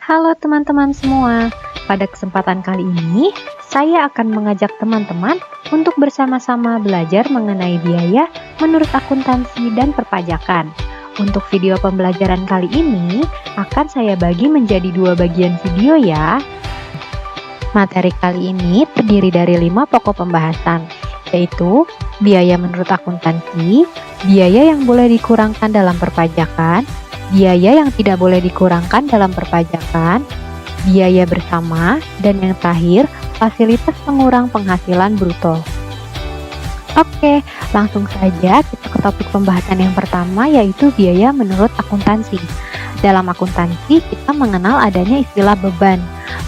Halo teman-teman semua, pada kesempatan kali ini saya akan mengajak teman-teman untuk bersama-sama belajar mengenai biaya menurut akuntansi dan perpajakan. Untuk video pembelajaran kali ini akan saya bagi menjadi dua bagian video ya. Materi kali ini terdiri dari 5 pokok pembahasan, yaitu biaya menurut akuntansi, biaya yang boleh dikurangkan dalam perpajakan, biaya yang tidak boleh dikurangkan dalam perpajakan, biaya bersama, dan yang terakhir, fasilitas pengurang penghasilan bruto. Oke, langsung saja kita ke topik pembahasan yang pertama, yaitu biaya menurut akuntansi. Dalam akuntansi, kita mengenal adanya istilah beban.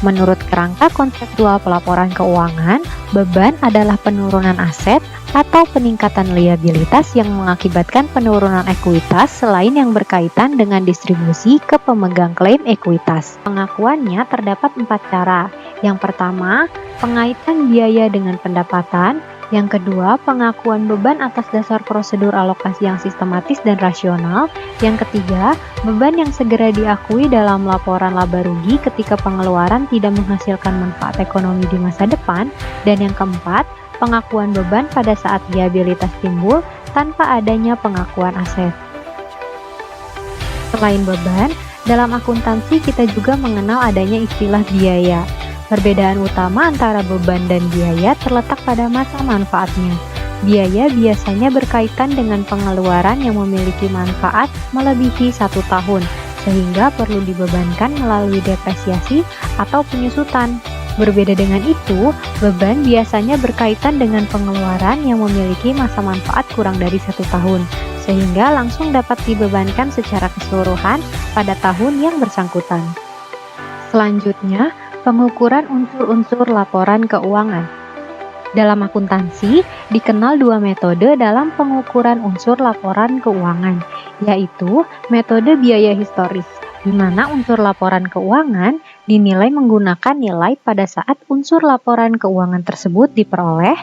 Menurut kerangka konseptual pelaporan keuangan, beban adalah penurunan aset atau peningkatan liabilitas yang mengakibatkan penurunan ekuitas selain yang berkaitan dengan distribusi ke pemegang klaim ekuitas. Pengakuannya terdapat 4 cara. Yang pertama, pengaitan biaya dengan pendapatan. Yang kedua, pengakuan beban atas dasar prosedur alokasi yang sistematis dan rasional. Yang ketiga, beban yang segera diakui dalam laporan laba rugi ketika pengeluaran tidak menghasilkan manfaat ekonomi di masa depan. Dan yang keempat, pengakuan beban pada saat liabilitas timbul tanpa adanya pengakuan aset. Selain beban, dalam akuntansi kita juga mengenal adanya istilah biaya. Perbedaan utama antara beban dan biaya terletak pada masa manfaatnya. Biaya biasanya berkaitan dengan pengeluaran yang memiliki manfaat melebihi 1 tahun, sehingga perlu dibebankan melalui depresiasi atau penyusutan. Berbeda dengan itu, beban biasanya berkaitan dengan pengeluaran yang memiliki masa manfaat kurang dari 1 tahun, sehingga langsung dapat dibebankan secara keseluruhan pada tahun yang bersangkutan. Selanjutnya, pengukuran unsur-unsur laporan keuangan. Dalam akuntansi, dikenal 2 metode dalam pengukuran unsur laporan keuangan, yaitu metode biaya historis, di mana unsur laporan keuangan dinilai menggunakan nilai pada saat unsur laporan keuangan tersebut diperoleh,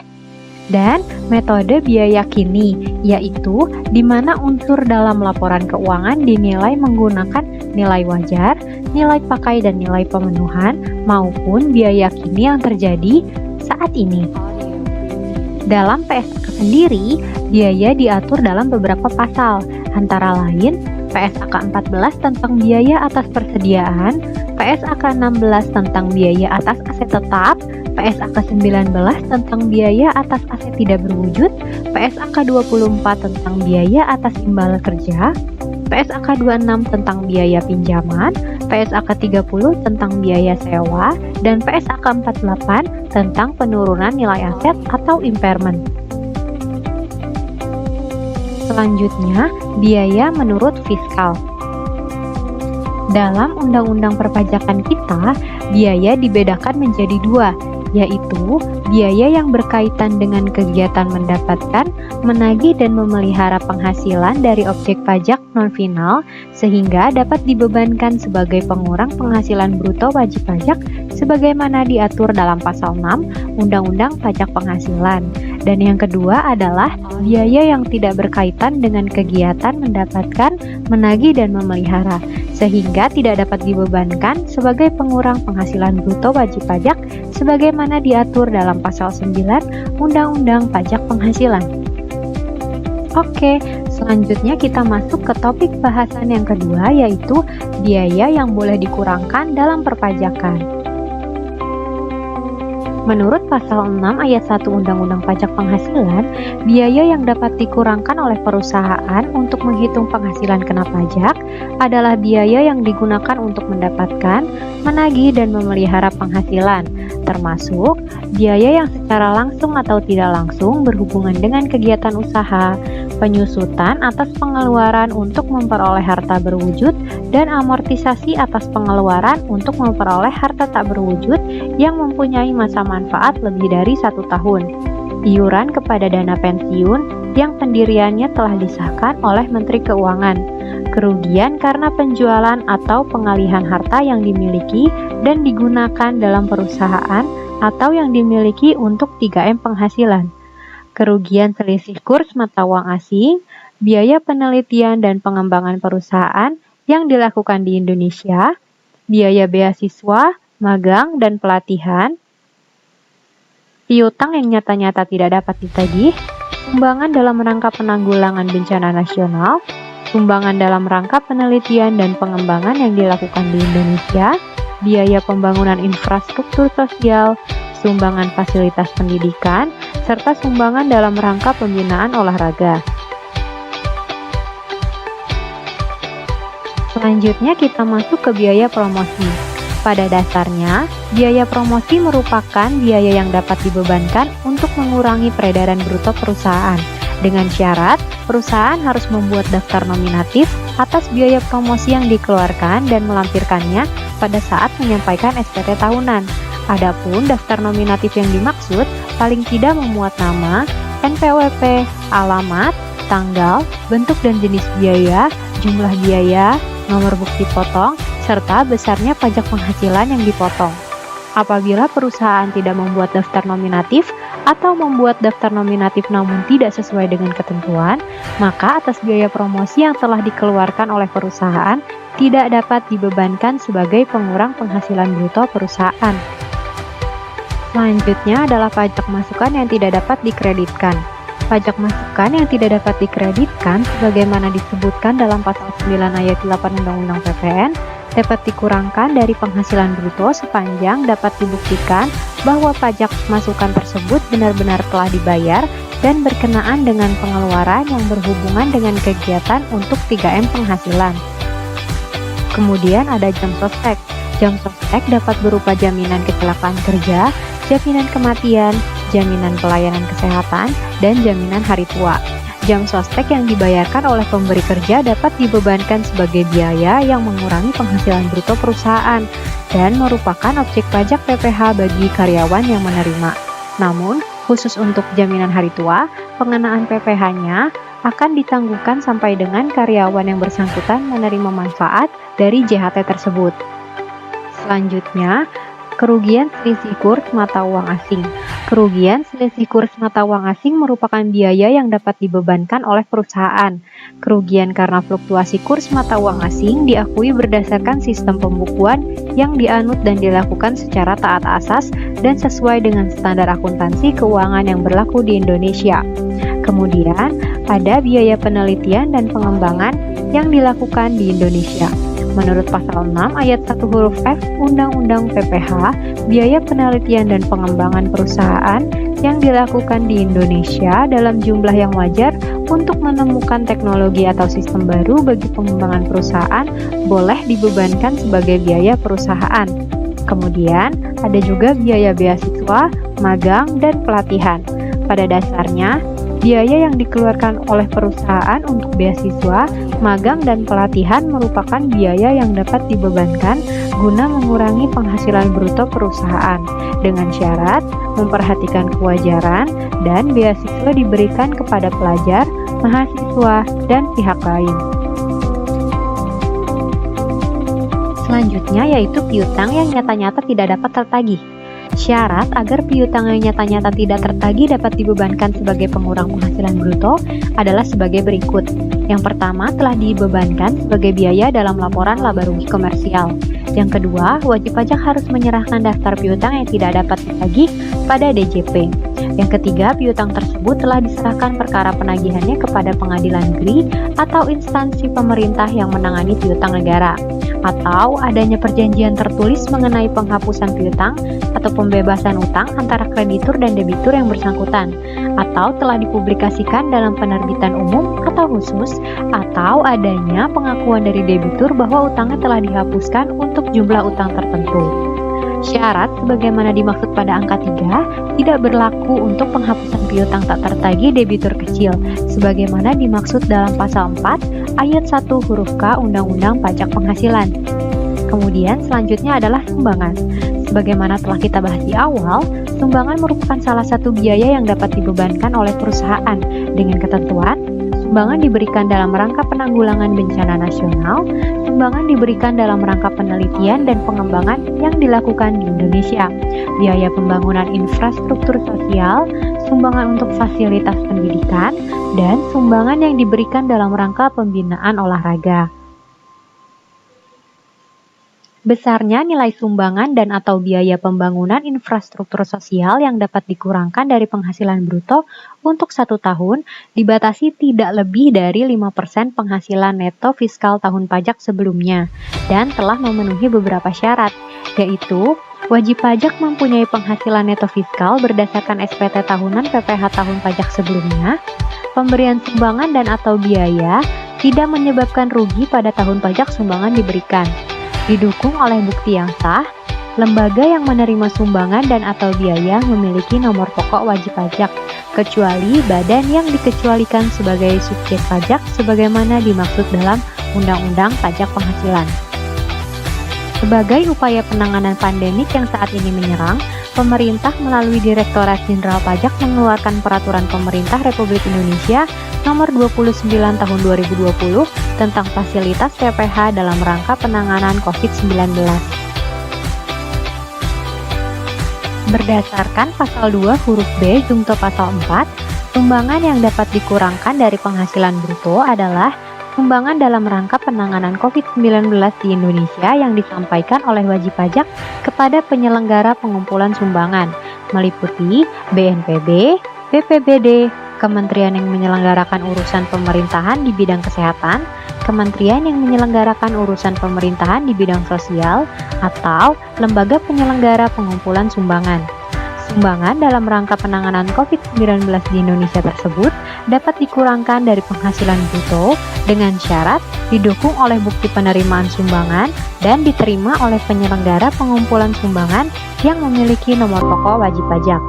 dan metode biaya kini, yaitu di mana unsur dalam laporan keuangan dinilai menggunakan nilai wajar, nilai pakai dan nilai pemenuhan, maupun biaya kini yang terjadi saat ini. Dalam PSAK sendiri, biaya diatur dalam beberapa pasal, antara lain PSAK 14 tentang biaya atas persediaan, PSAK 16 tentang biaya atas aset tetap, PSAK 19 tentang biaya atas aset tidak berwujud, PSAK 24 tentang biaya atas imbalan kerja, PSAK 26 tentang biaya pinjaman, PSAK 30 tentang biaya sewa, dan PSAK 48 tentang penurunan nilai aset atau impairment. Selanjutnya, biaya menurut fiskal. Dalam undang-undang perpajakan kita, biaya dibedakan menjadi 2, yaitu biaya yang berkaitan dengan kegiatan mendapatkan, menagih dan memelihara penghasilan dari objek pajak non-final, sehingga dapat dibebankan sebagai pengurang penghasilan bruto wajib pajak sebagaimana diatur dalam pasal 6 Undang-Undang Pajak Penghasilan. Dan yang kedua adalah biaya yang tidak berkaitan dengan kegiatan mendapatkan, menagih dan memelihara, sehingga tidak dapat dibebankan sebagai pengurang penghasilan bruto wajib pajak sebagaimana diatur dalam pasal 9 Undang-Undang Pajak Penghasilan. Oke, selanjutnya kita masuk ke topik bahasan yang kedua, yaitu biaya yang boleh dikurangkan dalam perpajakan. Menurut pasal 6 ayat 1 Undang-Undang Pajak Penghasilan, biaya yang dapat dikurangkan oleh perusahaan untuk menghitung penghasilan kena pajak adalah biaya yang digunakan untuk mendapatkan, menagih dan memelihara penghasilan, termasuk biaya yang secara langsung atau tidak langsung berhubungan dengan kegiatan usaha, penyusutan atas pengeluaran untuk memperoleh harta berwujud, dan amortisasi atas pengeluaran untuk memperoleh harta tak berwujud yang mempunyai masa manfaat lebih dari 1 tahun. Iuran kepada dana pensiun yang pendiriannya telah disahkan oleh Menteri Keuangan. Kerugian karena penjualan atau pengalihan harta yang dimiliki dan digunakan dalam perusahaan atau yang dimiliki untuk 3M penghasilan. Kerugian selisih kurs mata uang asing, biaya penelitian dan pengembangan perusahaan yang dilakukan di Indonesia, biaya beasiswa, magang, dan pelatihan, piutang yang nyata-nyata tidak dapat ditagih, sumbangan dalam rangka penanggulangan bencana nasional, sumbangan dalam rangka penelitian dan pengembangan yang dilakukan di Indonesia, biaya pembangunan infrastruktur sosial, sumbangan fasilitas pendidikan, serta sumbangan dalam rangka pembinaan olahraga. Selanjutnya kita masuk ke biaya promosi. Pada dasarnya, biaya promosi merupakan biaya yang dapat dibebankan untuk mengurangi peredaran bruto perusahaan. Dengan syarat, perusahaan harus membuat daftar nominatif atas biaya promosi yang dikeluarkan dan melampirkannya pada saat menyampaikan SPT tahunan. Adapun daftar nominatif yang dimaksud paling tidak memuat nama, NPWP, alamat, tanggal, bentuk dan jenis biaya, jumlah biaya, nomor bukti potong, serta besarnya pajak penghasilan yang dipotong. Apabila perusahaan tidak membuat daftar nominatif atau membuat daftar nominatif namun tidak sesuai dengan ketentuan, maka atas biaya promosi yang telah dikeluarkan oleh perusahaan tidak dapat dibebankan sebagai pengurang penghasilan bruto perusahaan. Selanjutnya adalah pajak masukan yang tidak dapat dikreditkan. Pajak masukan yang tidak dapat dikreditkan sebagaimana disebutkan dalam pasal 9 ayat 8 Undang-Undang PPN dapat dikurangkan dari penghasilan bruto sepanjang dapat dibuktikan bahwa pajak masukan tersebut benar-benar telah dibayar dan berkenaan dengan pengeluaran yang berhubungan dengan kegiatan untuk 3M penghasilan. Kemudian ada jam sostek. Jam sostek dapat berupa jaminan kecelakaan kerja, jaminan kematian, jaminan pelayanan kesehatan, dan jaminan hari tua. Jam sostek yang dibayarkan oleh pemberi kerja dapat dibebankan sebagai biaya yang mengurangi penghasilan bruto perusahaan dan merupakan objek pajak PPh bagi karyawan yang menerima. Namun, khusus untuk jaminan hari tua, pengenaan PPh-nya akan ditangguhkan sampai dengan karyawan yang bersangkutan menerima manfaat dari JHT tersebut. Selanjutnya, kerugian selisih kurs mata uang asing. Kerugian selisih kurs mata uang asing merupakan biaya yang dapat dibebankan oleh perusahaan. Kerugian karena fluktuasi kurs mata uang asing diakui berdasarkan sistem pembukuan yang dianut dan dilakukan secara taat asas dan sesuai dengan standar akuntansi keuangan yang berlaku di Indonesia. Kemudian, ada biaya penelitian dan pengembangan yang dilakukan di Indonesia. Menurut pasal 6 ayat 1 huruf F Undang-Undang PPh, biaya penelitian dan pengembangan perusahaan yang dilakukan di Indonesia dalam jumlah yang wajar untuk menemukan teknologi atau sistem baru bagi pengembangan perusahaan boleh dibebankan sebagai biaya perusahaan. Kemudian, ada juga biaya beasiswa, magang, dan pelatihan. Pada dasarnya, biaya yang dikeluarkan oleh perusahaan untuk beasiswa, magang, dan pelatihan merupakan biaya yang dapat dibebankan guna mengurangi penghasilan bruto perusahaan dengan syarat memperhatikan kewajaran dan beasiswa diberikan kepada pelajar, mahasiswa, dan pihak lain. Selanjutnya yaitu piutang yang nyata-nyata tidak dapat tertagih. Syarat agar piutang yang nyata-nyata tidak tertagih dapat dibebankan sebagai pengurang penghasilan bruto adalah sebagai berikut. Yang pertama, telah dibebankan sebagai biaya dalam laporan laba rugi komersial. Yang kedua, wajib pajak harus menyerahkan daftar piutang yang tidak dapat ditagih pada DJP. Yang ketiga, piutang tersebut telah diserahkan perkara penagihannya kepada pengadilan negeri atau instansi pemerintah yang menangani piutang negara, atau adanya perjanjian tertulis mengenai penghapusan piutang atau pembebasan utang antara kreditur dan debitur yang bersangkutan, atau telah dipublikasikan dalam penerbitan umum atau khusus, atau adanya pengakuan dari debitur bahwa utangnya telah dihapuskan untuk jumlah utang tertentu. Syarat sebagaimana dimaksud pada angka 3 tidak berlaku untuk penghapusan piutang tak tertagih debitur kecil sebagaimana dimaksud dalam pasal 4 ayat 1 huruf K Undang-Undang Pajak Penghasilan. Kemudian selanjutnya adalah sumbangan. Sebagaimana telah kita bahas di awal, sumbangan merupakan salah satu biaya yang dapat dibebankan oleh perusahaan dengan ketentuan sumbangan diberikan dalam rangka penanggulangan bencana nasional, sumbangan diberikan dalam rangka penelitian dan pengembangan yang dilakukan di Indonesia, biaya pembangunan infrastruktur sosial, sumbangan untuk fasilitas pendidikan, dan sumbangan yang diberikan dalam rangka pembinaan olahraga. Besarnya nilai sumbangan dan atau biaya pembangunan infrastruktur sosial yang dapat dikurangkan dari penghasilan bruto untuk 1 tahun dibatasi tidak lebih dari 5% penghasilan neto fiskal tahun pajak sebelumnya dan telah memenuhi beberapa syarat, yaitu wajib pajak mempunyai penghasilan neto fiskal berdasarkan SPT tahunan PPh tahun pajak sebelumnya, pemberian sumbangan dan atau biaya tidak menyebabkan rugi pada tahun pajak sumbangan diberikan, didukung oleh bukti yang sah, lembaga yang menerima sumbangan dan atau biaya memiliki nomor pokok wajib pajak, kecuali badan yang dikecualikan sebagai subjek pajak sebagaimana dimaksud dalam Undang-Undang Pajak Penghasilan. Sebagai upaya penanganan pandemik yang saat ini menyerang, pemerintah melalui Direktorat Jenderal Pajak mengeluarkan Peraturan Pemerintah Republik Indonesia Nomor 29 Tahun 2020 tentang fasilitas PPh dalam rangka penanganan COVID-19. Berdasarkan Pasal 2 huruf B Jungto Pasal 4, sumbangan yang dapat dikurangkan dari penghasilan bruto adalah sumbangan dalam rangka penanganan COVID-19 di Indonesia yang disampaikan oleh wajib pajak kepada penyelenggara pengumpulan sumbangan, meliputi BNPB, BPBD, Kementerian yang menyelenggarakan urusan pemerintahan di bidang kesehatan, Kementerian yang menyelenggarakan urusan pemerintahan di bidang sosial, atau lembaga penyelenggara pengumpulan sumbangan. Sumbangan dalam rangka penanganan COVID-19 di Indonesia tersebut dapat dikurangkan dari penghasilan bruto dengan syarat didukung oleh bukti penerimaan sumbangan dan diterima oleh penyelenggara pengumpulan sumbangan yang memiliki nomor pokok wajib pajak.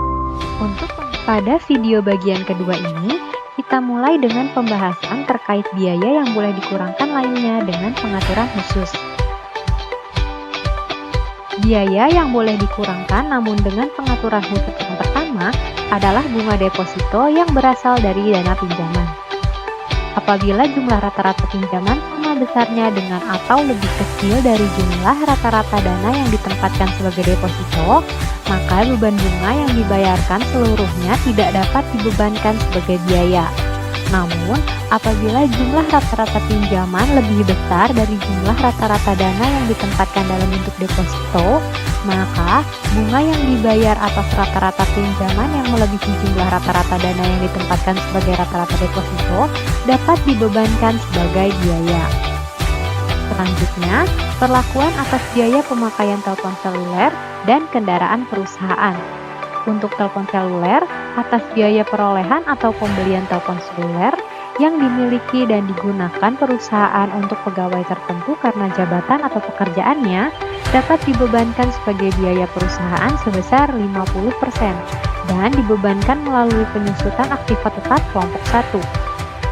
Pada video bagian kedua ini, kita mulai dengan pembahasan terkait biaya yang boleh dikurangkan lainnya dengan pengaturan khusus. Biaya yang boleh dikurangkan namun dengan pengaturan khusus yang pertama adalah bunga deposito yang berasal dari dana pinjaman. Apabila jumlah rata-rata pinjaman sama besarnya dengan atau lebih kecil dari jumlah rata-rata dana yang ditempatkan sebagai deposito, maka beban bunga yang dibayarkan seluruhnya tidak dapat dibebankan sebagai biaya. Namun, apabila jumlah rata-rata pinjaman lebih besar dari jumlah rata-rata dana yang ditempatkan dalam bentuk deposito, maka bunga yang dibayar atas rata-rata pinjaman yang melebihi jumlah rata-rata dana yang ditempatkan sebagai rata-rata deposito dapat dibebankan sebagai biaya. Selanjutnya, perlakuan atas biaya pemakaian telepon seluler dan kendaraan perusahaan. Untuk telepon seluler, atas biaya perolehan atau pembelian telepon seluler yang dimiliki dan digunakan perusahaan untuk pegawai tertentu karena jabatan atau pekerjaannya dapat dibebankan sebagai biaya perusahaan sebesar 50% dan dibebankan melalui penyusutan aktiva tetap kelompok 1.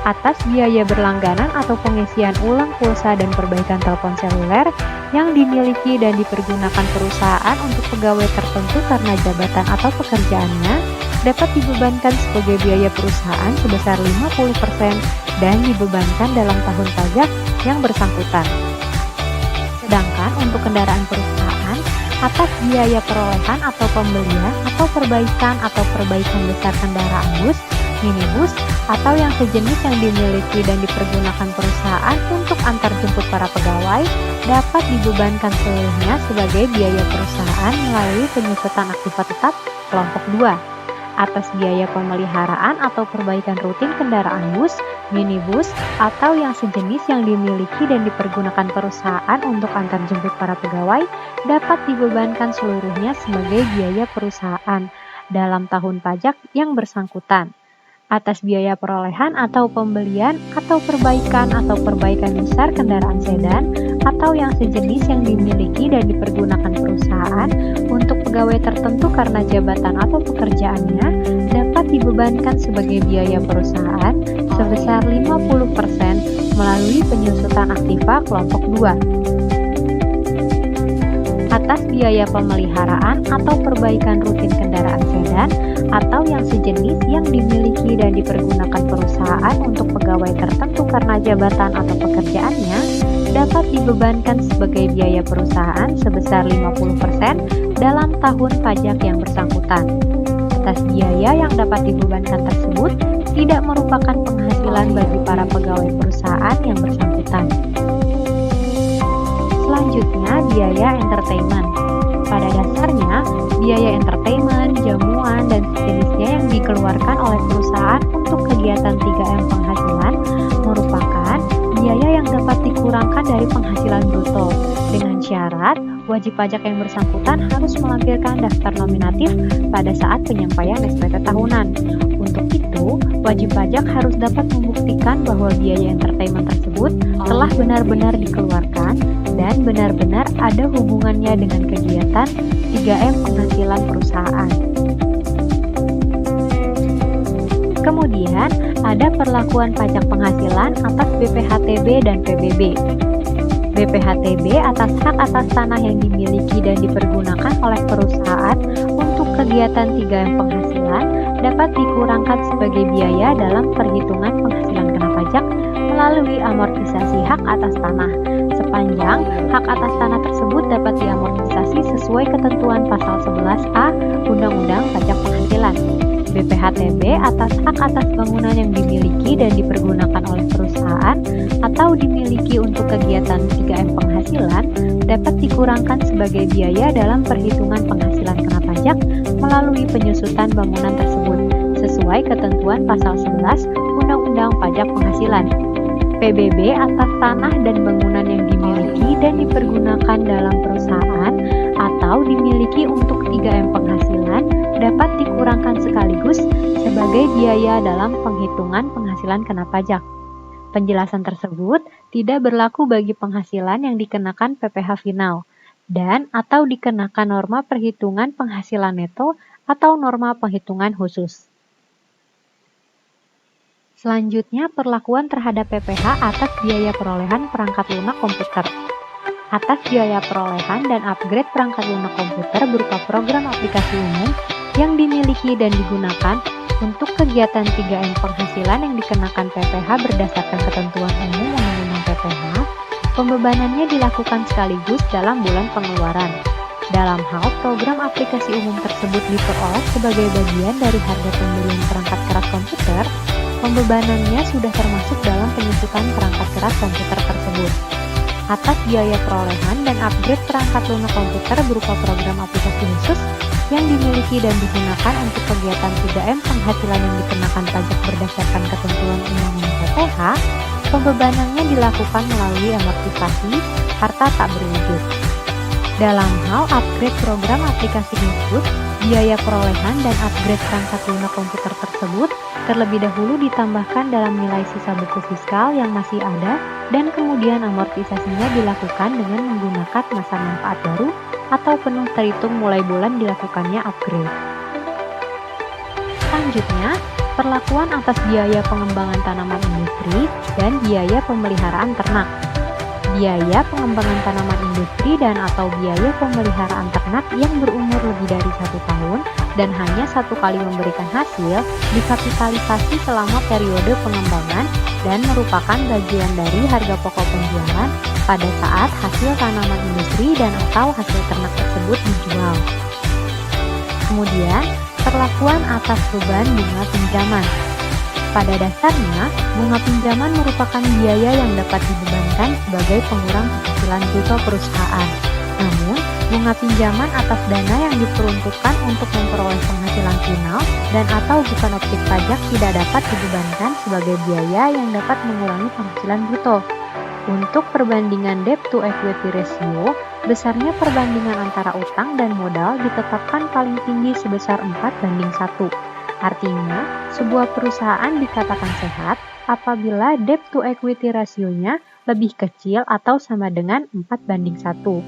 Atas biaya berlangganan atau pengisian ulang pulsa dan perbaikan telepon seluler yang dimiliki dan dipergunakan perusahaan untuk pegawai tertentu karena jabatan atau pekerjaannya dapat dibebankan sebagai biaya perusahaan sebesar 50% dan dibebankan dalam tahun pajak yang bersangkutan. Sedangkan untuk kendaraan perusahaan, atas biaya perolehan atau pembelian atau perbaikan besar kendaraan bus, minibus, atau yang sejenis yang dimiliki dan dipergunakan perusahaan untuk antar jemput para pegawai dapat dibebankan seluruhnya sebagai biaya perusahaan melalui penyusutan aktiva tetap kelompok 2. Atas biaya pemeliharaan atau perbaikan rutin kendaraan bus, minibus, atau yang sejenis yang dimiliki dan dipergunakan perusahaan untuk antar jemput para pegawai dapat dibebankan seluruhnya sebagai biaya perusahaan dalam tahun pajak yang bersangkutan. Atas biaya perolehan atau pembelian atau perbaikan besar kendaraan sedan atau yang sejenis yang dimiliki dan dipergunakan perusahaan untuk pegawai tertentu karena jabatan atau pekerjaannya dapat dibebankan sebagai biaya perusahaan sebesar 50% melalui penyusutan aktiva kelompok 2. Atas biaya pemeliharaan atau perbaikan rutin kendaraan sedan atau yang sejenis yang dimiliki dan dipergunakan perusahaan untuk pegawai tertentu karena jabatan atau pekerjaannya dapat dibebankan sebagai biaya perusahaan sebesar 50% dalam tahun pajak yang bersangkutan. Atas biaya yang dapat dibebankan tersebut tidak merupakan penghasilan bagi para pegawai perusahaan yang bersangkutan. Selanjutnya, biaya entertainment. Pada dasarnya, biaya entertainment, jamuan, dan sejenisnya yang dikeluarkan oleh perusahaan untuk kegiatan 3M penghasilan merupakan biaya yang dapat dikurangkan dari penghasilan bruto, dengan syarat wajib pajak yang bersangkutan harus melampirkan daftar nominatif pada saat penyampaian SPT tahunan. Untuk itu, wajib pajak harus dapat membuktikan bahwa biaya entertainment tersebut telah benar-benar dikeluarkan dan benar-benar ada hubungannya dengan kegiatan 3M penghasilan perusahaan. Kemudian, ada perlakuan pajak penghasilan atas BPHTB dan PBB. BPHTB atas hak atas tanah yang dimiliki dan dipergunakan oleh perusahaan untuk kegiatan 3M penghasilan dapat dikurangkan sebagai biaya dalam perhitungan penghasilan kena pajak melalui amortisasi hak atas tanah, sepanjang hak atas tanah tersebut dapat diamortisasi sesuai ketentuan pasal 11A Undang-Undang Pajak Penghasilan. BPHTB atas hak atas bangunan yang dimiliki dan dipergunakan oleh perusahaan atau dimiliki untuk kegiatan 3M penghasilan dapat dikurangkan sebagai biaya dalam perhitungan penghasilan kena pajak melalui penyusutan bangunan tersebut sesuai ketentuan pasal 11 Undang-Undang Pajak Penghasilan. PBB atas tanah dan bangunan yang dimiliki dan dipergunakan dalam perusahaan atau dimiliki untuk 3M penghasilan dapat dikurangkan sekaligus sebagai biaya dalam penghitungan penghasilan kena pajak. Penjelasan tersebut tidak berlaku bagi penghasilan yang dikenakan PPh final dan atau dikenakan norma perhitungan penghasilan neto atau norma penghitungan khusus. Selanjutnya, perlakuan terhadap PPh atas biaya perolehan perangkat lunak komputer. Atas biaya perolehan dan upgrade perangkat lunak komputer berupa program aplikasi umum yang dimiliki dan digunakan untuk kegiatan 3M penghasilan yang dikenakan PPh berdasarkan ketentuan umum Undang-Undang PPh, pembebanannya dilakukan sekaligus dalam bulan pengeluaran. Dalam hal program aplikasi umum tersebut diperoleh sebagai bagian dari harga pembelian perangkat keras komputer, pembebanannya sudah termasuk dalam penyusutan perangkat keras komputer tersebut. Atas biaya perolehan dan upgrade perangkat lunak komputer berupa program aplikasi khusus yang dimiliki dan digunakan untuk kegiatan 3M penghasilan yang dikenakan pajak berdasarkan ketentuan Undang-Undang PPh, pembebanannya dilakukan melalui amortisasi harta tak berwujud. Dalam hal upgrade program aplikasi khusus, biaya perolehan dan upgrade perangkat lunak komputer tersebut terlebih dahulu ditambahkan dalam nilai sisa buku fiskal yang masih ada dan kemudian amortisasinya dilakukan dengan menggunakan masa manfaat baru atau penuh terhitung mulai bulan dilakukannya upgrade. Selanjutnya, perlakuan atas biaya pengembangan tanaman industri dan biaya pemeliharaan ternak. Biaya pengembangan tanaman industri dan atau biaya pemeliharaan ternak yang berumur lebih dari 1 tahun dan hanya 1 kali memberikan hasil dikapitalisasi selama periode pengembangan dan merupakan bagian dari harga pokok penjualan pada saat hasil tanaman industri dan atau hasil ternak tersebut dijual. Kemudian, perlakuan atas beban bunga pinjaman. Pada dasarnya, bunga pinjaman merupakan biaya yang dapat dibebankan sebagai pengurang penghasilan bruto perusahaan. Namun, bunga pinjaman atas dana yang diperuntukkan untuk memperoleh penghasilan final dan atau bukan objek pajak tidak dapat dibebankan sebagai biaya yang dapat mengurangi penghasilan bruto. Untuk perbandingan debt to equity ratio, besarnya perbandingan antara utang dan modal ditetapkan paling tinggi sebesar 4:1. Artinya, sebuah perusahaan dikatakan sehat apabila debt to equity rasionya lebih kecil atau sama dengan 4:1.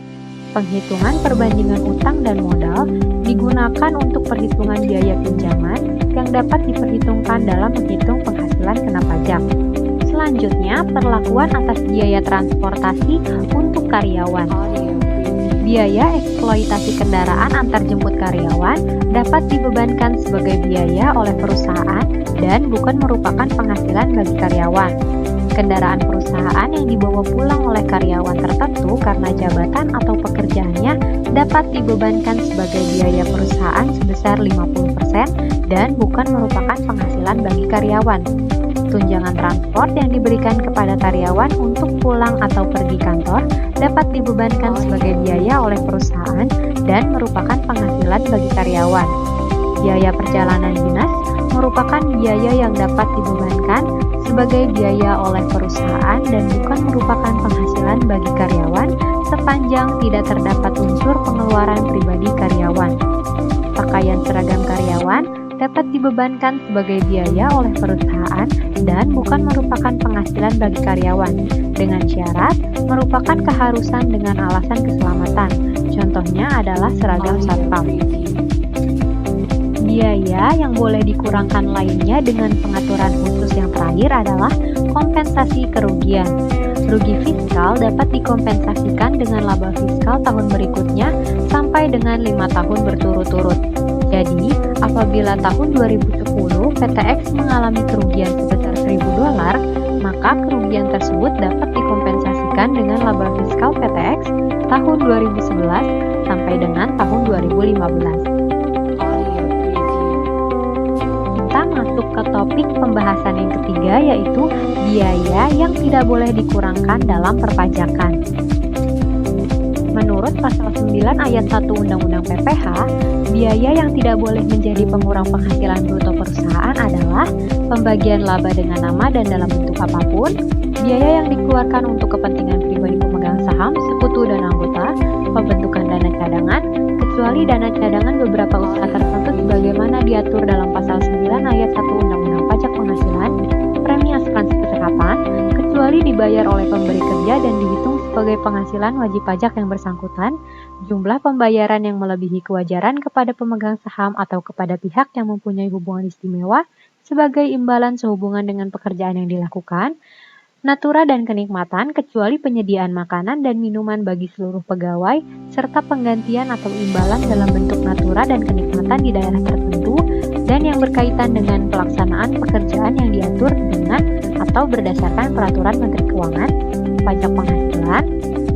Penghitungan perbandingan utang dan modal digunakan untuk perhitungan biaya pinjaman yang dapat diperhitungkan dalam menghitung penghasilan kena pajak. Selanjutnya, perlakuan atas biaya transportasi untuk karyawan. Biaya eksploitasi kendaraan antarjemput karyawan dapat dibebankan sebagai biaya oleh perusahaan dan bukan merupakan penghasilan bagi karyawan. Kendaraan perusahaan yang dibawa pulang oleh karyawan tertentu karena jabatan atau pekerjaannya dapat dibebankan sebagai biaya perusahaan sebesar 50% dan bukan merupakan penghasilan bagi karyawan. Tunjangan transport yang diberikan kepada karyawan untuk pulang atau pergi kantor dapat dibebankan sebagai biaya oleh perusahaan dan merupakan penghasilan bagi karyawan. Biaya perjalanan dinas merupakan biaya yang dapat dibebankan sebagai biaya oleh perusahaan dan bukan merupakan penghasilan bagi karyawan sepanjang tidak terdapat unsur pengeluaran pribadi karyawan. Pakaian seragam karyawan dapat dibebankan sebagai biaya oleh perusahaan dan bukan merupakan penghasilan bagi karyawan, dengan syarat merupakan keharusan dengan alasan keselamatan. Contohnya adalah seragam satpam. Biaya yang boleh dikurangkan lainnya dengan pengaturan khusus yang terakhir adalah kompensasi kerugian. Rugi fiskal dapat dikompensasikan dengan laba fiskal tahun berikutnya sampai dengan 5 tahun berturut-turut. Jadi, apabila tahun 2010 PTX mengalami kerugian sebesar $1.000, maka kerugian tersebut dapat dikompensasikan dengan laba fiskal PTX tahun 2011 sampai dengan tahun 2015. Masuk ke topik pembahasan yang ketiga, yaitu biaya yang tidak boleh dikurangkan dalam perpajakan. Menurut pasal 9 ayat 1 Undang-Undang PPH, biaya yang tidak boleh menjadi pengurang penghasilan bruto perusahaan adalah pembagian laba dengan nama dan dalam bentuk apapun, biaya yang dikeluarkan untuk kepentingan pribadi pemegang saham, sekutu dan anggota, pembentukan dana cadangan, kecuali dana cadangan beberapa usaha tertentu sebagaimana diatur dalam pasal 9 ayat 1 Undang-Undang Pajak Penghasilan, premi asuransi kesehatan, kecuali dibayar oleh pemberi kerja dan dihitung sebagai penghasilan wajib pajak yang bersangkutan, jumlah pembayaran yang melebihi kewajaran kepada pemegang saham atau kepada pihak yang mempunyai hubungan istimewa sebagai imbalan sehubungan dengan pekerjaan yang dilakukan, natura dan kenikmatan kecuali penyediaan makanan dan minuman bagi seluruh pegawai, serta penggantian atau imbalan dalam bentuk natura dan kenikmatan di daerah tertentu, dan yang berkaitan dengan pelaksanaan pekerjaan yang diatur dengan atau berdasarkan peraturan Menteri Keuangan, pajak penghasilan,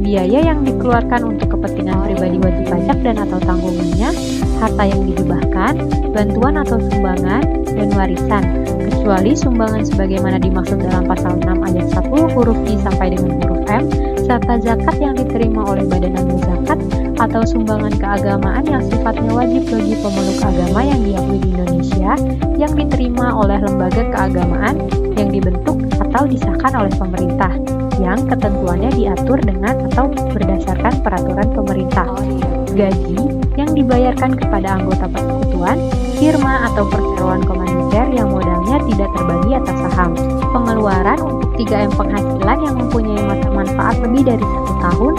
biaya yang dikeluarkan untuk kepentingan pribadi wajib pajak dan atau tanggungannya, harta yang dihibahkan, bantuan atau sumbangan, dan warisan, kecuali sumbangan sebagaimana dimaksud dalam pasal 6 ayat 1 huruf I sampai dengan huruf M, serta zakat yang diterima oleh badan amil zakat atau sumbangan keagamaan yang sifatnya wajib bagi pemeluk agama yang diakui di Indonesia yang diterima oleh lembaga keagamaan yang dibentuk atau disahkan oleh pemerintah, yang ketentuannya diatur dengan atau berdasarkan peraturan pemerintah. Gaji yang dibayarkan kepada anggota persekutuan, firma atau perseroan komanditer yang modalnya tidak terbagi atas saham. Pengeluaran untuk 3M penghasilan yang mempunyai masa manfaat lebih dari 1 tahun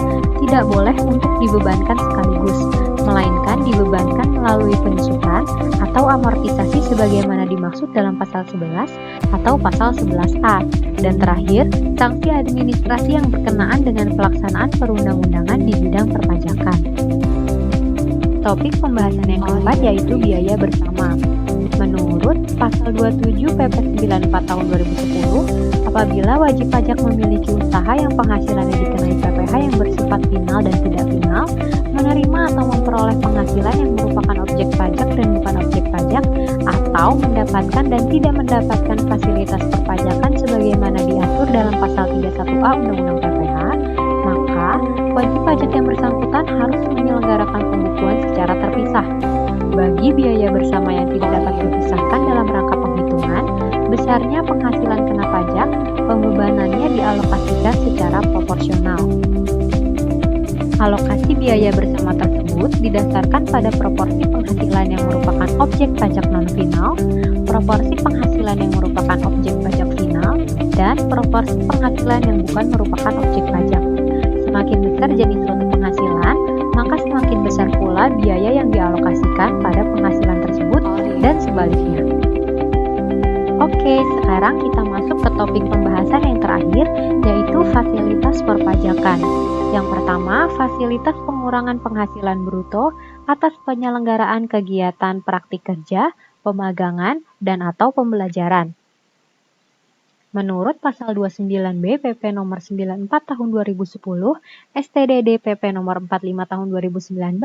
tidak boleh untuk dibebankan sekaligus, melainkan dibebankan melalui penyusutan atau amortisasi sebagaimana dimaksud dalam pasal 11 atau pasal 11A. Dan terakhir, sanksi administrasi yang berkenaan dengan pelaksanaan perundang-undangan di bidang perpajakan. Topik pembahasan yang keempat yaitu biaya bersama. Menurut pasal 27 PP 94 tahun 2010, apabila wajib pajak memiliki usaha yang penghasilannya dikenai PPh yang bersifat final dan tidak final, menerima atau memperoleh penghasilan yang merupakan objek pajak dan bukan objek pajak, atau mendapatkan dan tidak mendapatkan fasilitas perpajakan sebagaimana diatur dalam pasal 31A Undang-Undang PPh, maka wajib pajak yang bersangkutan harus menyelenggarakan pembukuan secara terpisah. Bagi biaya bersama yang tidak dapat dipisahkan dalam rangka penghitungan, besarnya penghasilan kena pajak, pembebanannya dialokasikan secara proporsional. Alokasi biaya bersama tersebut didasarkan pada proporsi penghasilan yang merupakan objek pajak non-final, proporsi penghasilan yang merupakan objek pajak final, dan proporsi penghasilan yang bukan merupakan objek pajak. Semakin besar jenis suatu penghasilan, maka semakin besar pula biaya yang dialokasikan pada penghasilan tersebut dan sebaliknya. Oke, sekarang kita masuk ke topik pembahasan yang terakhir, yaitu fasilitas perpajakan. Yang pertama, fasilitas pengurangan penghasilan bruto atas penyelenggaraan kegiatan praktik kerja, pemagangan, dan atau pembelajaran. Menurut pasal 29B PP nomor 94 tahun 2010, STDD PP nomor 45 tahun 2019,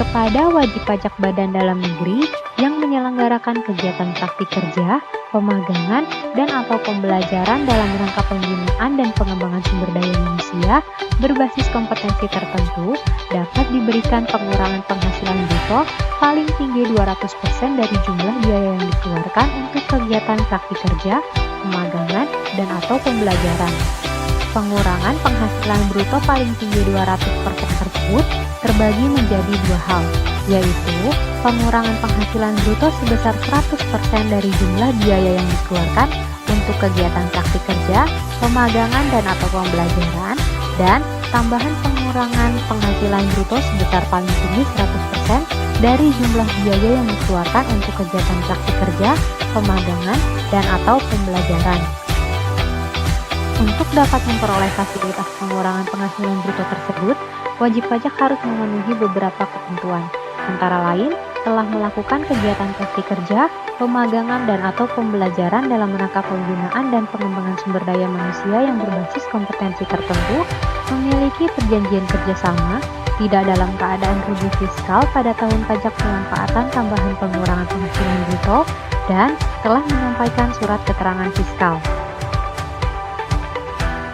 kepada wajib pajak badan dalam negeri yang menyelenggarakan kegiatan praktik kerja, pemagangan, dan atau pembelajaran dalam rangka pembinaan dan pengembangan sumber daya manusia berbasis kompetensi tertentu dapat diberikan pengurangan penghasilan bruto paling tinggi 200% dari jumlah biaya yang dikeluarkan untuk kegiatan praktik kerja, pemagangan, dan atau pembelajaran. Pengurangan penghasilan bruto paling tinggi 200% tersebut terbagi menjadi dua hal, yaitu pengurangan penghasilan bruto sebesar 100% dari jumlah biaya yang dikeluarkan untuk kegiatan praktik kerja, pemagangan, dan atau pembelajaran, dan tambahan pengurangan penghasilan bruto sebesar paling tinggi 100% dari jumlah biaya yang dikeluarkan untuk kegiatan praktik kerja, pemagangan, dan atau pembelajaran. Untuk dapat memperoleh fasilitas pengurangan penghasilan bruto tersebut, wajib pajak harus memenuhi beberapa ketentuan, antara lain telah melakukan kegiatan praktik kerja, pemagangan, dan atau pembelajaran dalam rangka pembinaan dan pengembangan sumber daya manusia yang berbasis kompetensi tertentu, memiliki perjanjian kerjasama, tidak dalam keadaan rugi fiskal pada tahun pajak pemanfaatan tambahan pengurangan penghasilan bruto, dan telah menyampaikan surat keterangan fiskal.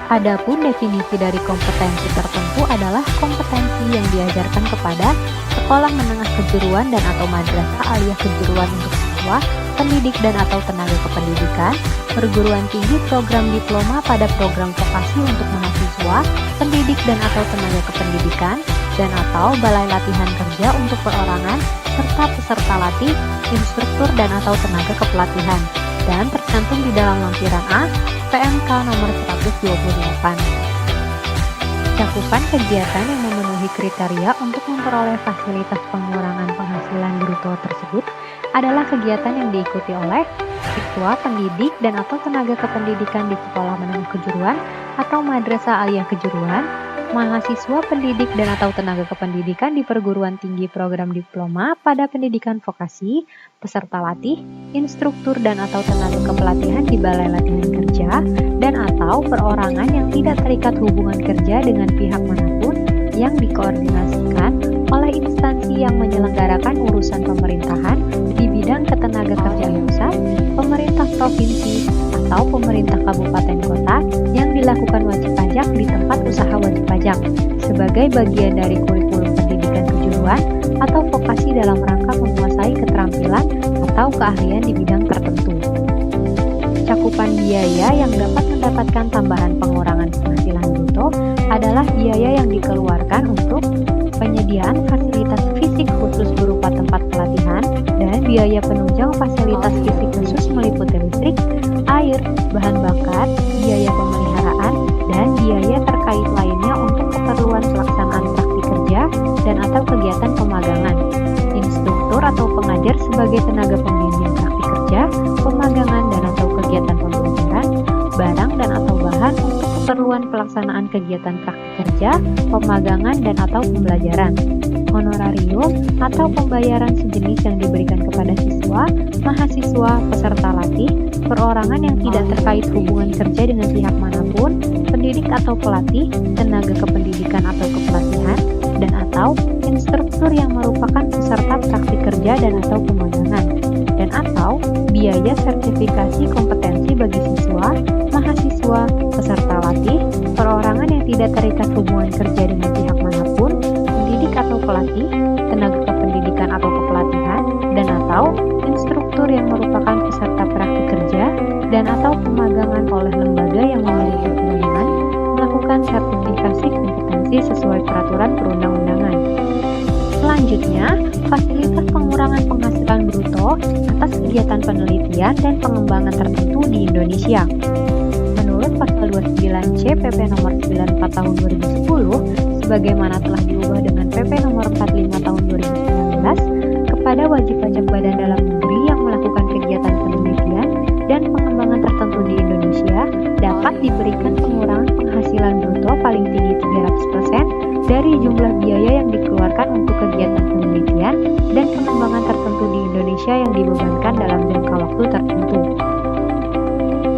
Adapun definisi dari kompetensi tertentu adalah kompetensi yang diajarkan kepada sekolah menengah kejuruan dan atau madrasah aliyah kejuruan untuk siswa, pendidik dan atau tenaga kependidikan, perguruan tinggi program diploma pada program vokasi untuk mahasiswa, pendidik dan atau tenaga kependidikan, dan atau balai latihan kerja untuk perorangan, serta peserta latih, instruktur dan atau tenaga kepelatihan, dan tercantum di dalam lampiran A, PMK nomor 128. Cakupan kegiatan yang memenuhi kriteria untuk memperoleh fasilitas pengurangan penghasilan bruto tersebut adalah kegiatan yang diikuti oleh siswa, pendidik, dan atau tenaga kependidikan di sekolah menengah kejuruan atau madrasah aliyah kejuruan, mahasiswa, pendidik, dan atau tenaga kependidikan di perguruan tinggi program diploma pada pendidikan vokasi, peserta latih, instruktur dan atau tenaga kepelatihan di balai latihan kerja, dan atau perorangan yang tidak terikat hubungan kerja dengan pihak manapun yang dikoordinasikan oleh instansi yang menyelenggarakan urusan pemerintahan di bidang ketenaga kerjaan pusat, pemerintah provinsi, atau pemerintah kabupaten kota yang dilakukan wajib pajak di tempat usaha wajib pajak sebagai bagian dari kurikulum pendidikan kejuruan atau vokasi dalam rangka menguasai keterampilan atau keahlian di bidang tertentu. Cakupan biaya yang dapat mendapatkan tambahan pengurangan penghasilan bruto adalah biaya yang dikeluarkan untuk penyediaan fasilitas fisik khusus berupa tempat pelatihan dan biaya penunjang fasilitas fisik khusus meliputi listrik, air, bahan bakar, biaya pemeliharaan, dan biaya terkait lainnya untuk keperluan pelaksanaan praktik kerja dan atau kegiatan pemagangan. Instruktur atau pengajar sebagai tenaga pembimbing praktik kerja, pemagangan, dan atau kegiatan pembelajaran, barang dan atau bahan untuk keperluan pelaksanaan kegiatan praktik kerja, pemagangan, dan atau pembelajaran. Honorarium atau pembayaran sejenis yang diberikan kepada siswa, mahasiswa, peserta latih, perorangan yang tidak terkait hubungan kerja dengan pihak manapun, pendidik atau pelatih, tenaga kependidikan atau kepelatihan, dan atau instruktur yang merupakan peserta praktik kerja dan atau pemagangan, dan atau biaya sertifikasi kompetensi bagi siswa, mahasiswa, peserta latih, perorangan yang tidak terikat hubungan kerja dengan pihak manapun, pendidik atau pelatih, tenaga kependidikan atau kepelatihan, dan atau instruktur yang merupakan peserta praktik kerja dan atau pemagangan oleh lembaga yang memiliki kewenangan melakukan sertifikasi kompetensi sesuai peraturan perundang-undangan. Selanjutnya, fasilitas pengurangan penghasilan bruto atas kegiatan penelitian dan pengembangan tertentu di Indonesia. Menurut Pasal 29C PP Nomor 94 Tahun 2010, sebagaimana telah diubah dengan PP Nomor 45 Tahun 2019, kepada wajib pajak badan dalam negeri yang melakukan kegiatan penelitian dan pengembangan tertentu di Indonesia dapat diberikan pengurangan penghasilan bruto paling tinggi 300% dari jumlah biaya yang dikeluarkan untuk kegiatan penelitian dan pengembangan tertentu di Indonesia yang dibebankan dalam jangka waktu tertentu.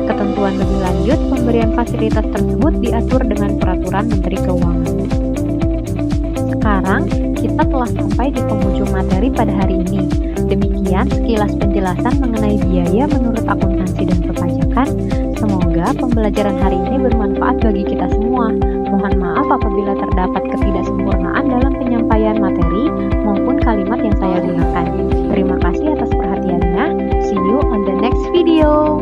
Ketentuan lebih lanjut pemberian fasilitas tersebut diatur dengan Peraturan Menteri Keuangan. Sekarang, kita telah sampai di penghujung materi pada hari ini. Demikian Sekian sekilas penjelasan mengenai biaya menurut akuntansi dan perpajakan. Semoga pembelajaran hari ini bermanfaat bagi kita semua. Mohon maaf apabila terdapat ketidaksempurnaan dalam penyampaian materi maupun kalimat yang saya gunakan. Terima kasih atas perhatiannya. See you on the next video.